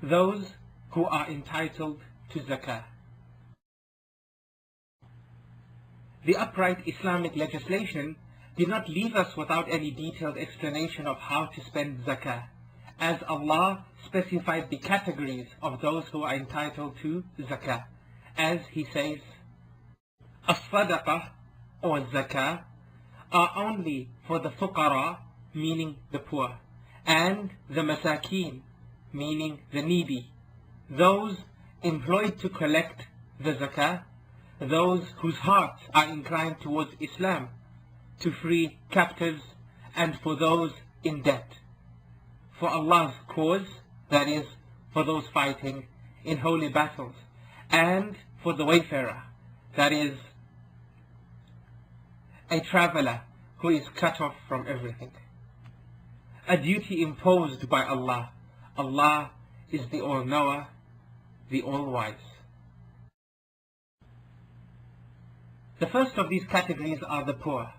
those who are entitled to zakah. The upright Islamic legislation did not leave us without any detailed explanation of how to spend zakah, as Allah specified the categories of those who are entitled to zakah, as He says, as-sadaqah or zakah are only for the fuqara, meaning the poor, and the masakeen, meaning the needy, those employed to collect the zakah, those whose hearts are inclined towards Islam, to free captives, and for those in debt, for Allah's cause, that is, for those fighting in holy battles, and for the wayfarer, that is, a traveler who is cut off from everything. A duty imposed by Allah. Allah is the All-Knower, the All-Wise. The first of these categories are the poor.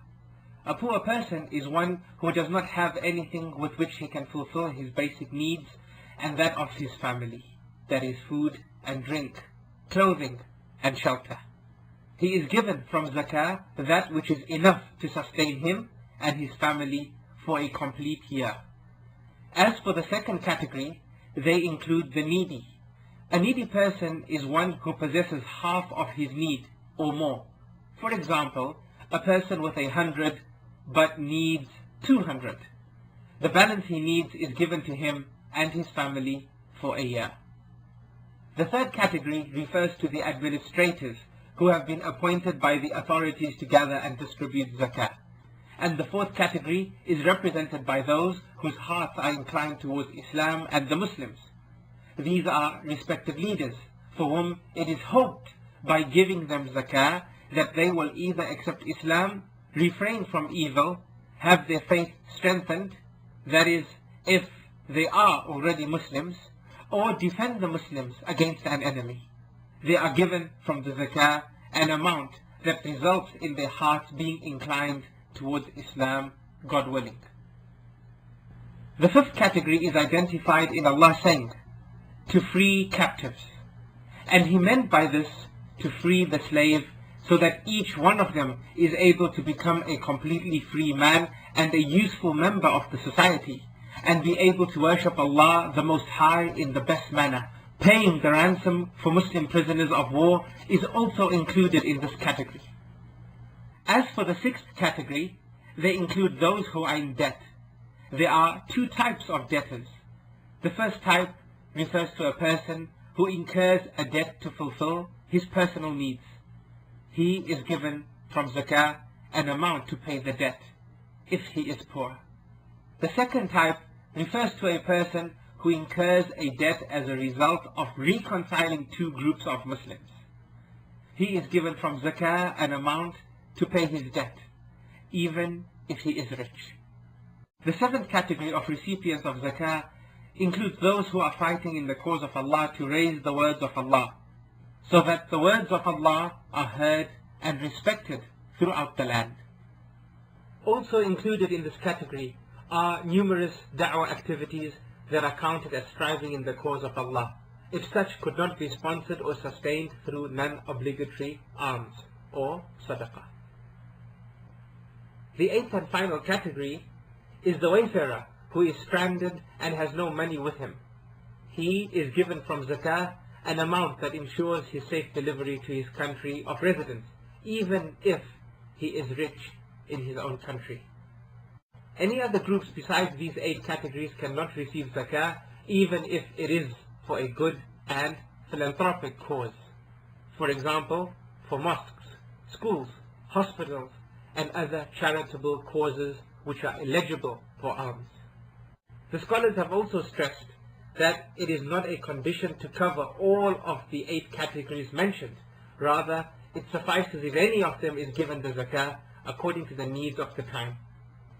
A poor person is one who does not have anything with which he can fulfill his basic needs and that of his family, that is food and drink, clothing and shelter. He is given from zakah that which is enough to sustain him and his family for a complete year. As for the second category, they include the needy. A needy person is one who possesses half of his need or more. For example, a person with 100 but needs 200. The balance he needs is given to him and his family for a year. The third category refers to the administrators who have been appointed by the authorities to gather and distribute zakah. And the fourth category is represented by those whose hearts are inclined towards Islam and the Muslims. These are respective leaders for whom it is hoped by giving them zakah that they will either accept Islam, refrain from evil, have their faith strengthened, that is, if they are already Muslims, or defend the Muslims against an enemy. They are given from the zakah an amount that results in their hearts being inclined towards Islam, God willing. The fifth category is identified in Allah saying, to free captives. And He meant by this to free the slave so that each one of them is able to become a completely free man and a useful member of the society, and be able to worship Allah the Most High in the best manner. Paying the ransom for Muslim prisoners of war is also included in this category. As for the sixth category, they include those who are in debt. There are two types of debtors. The first type refers to a person who incurs a debt to fulfill his personal needs. He is given from zakah an amount to pay the debt, if he is poor. The second type refers to a person who incurs a debt as a result of reconciling two groups of Muslims. He is given from zakah an amount to pay his debt, even if he is rich. The seventh category of recipients of zakah includes those who are fighting in the cause of Allah to raise the words of Allah, so that the words of Allah are heard and respected throughout the land. Also included in this category are numerous da'wah activities that are counted as striving in the cause of Allah, if such could not be sponsored or sustained through non-obligatory alms or sadaqah. The eighth and final category is the wayfarer who is stranded and has no money with him. He is given from zakah an amount that ensures his safe delivery to his country of residence, even if he is rich in his own country. Any other groups besides these 8 categories cannot receive zakah, even if it is for a good and philanthropic cause. For example, for mosques, schools, hospitals, and other charitable causes which are eligible for alms. The scholars have also stressed that it is not a condition to cover all of the 8 categories mentioned. Rather, it suffices if any of them is given the zakah according to the needs of the time.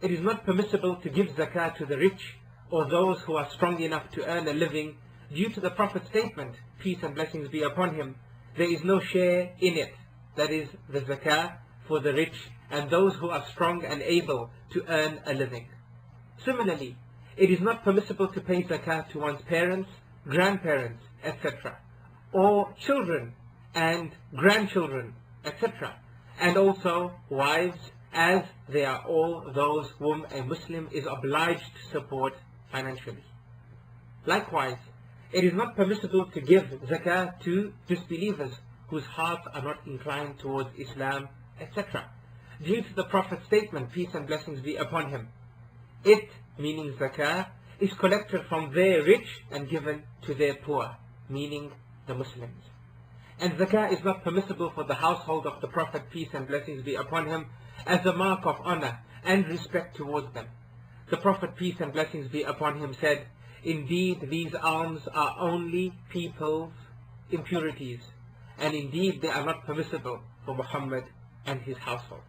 It is not permissible to give zakah to the rich or those who are strong enough to earn a living due to the Prophet's statement, peace and blessings be upon him, there is no share in it, that is the zakah, for the rich and those who are strong and able to earn a living. Similarly, it is not permissible to pay zakah to one's parents, grandparents, etc., or children and grandchildren, etc., and also wives, as they are all those whom a Muslim is obliged to support financially. Likewise, it is not permissible to give zakah to disbelievers whose hearts are not inclined towards Islam, etc., due to the Prophet's statement, peace and blessings be upon him. It, meaning zakah, is collected from their rich and given to their poor, meaning the Muslims. And zakah is not permissible for the household of the Prophet, peace and blessings be upon him, as a mark of honor and respect towards them. The Prophet, peace and blessings be upon him, said, indeed these alms are only people's impurities, and indeed they are not permissible for Muhammad and his household.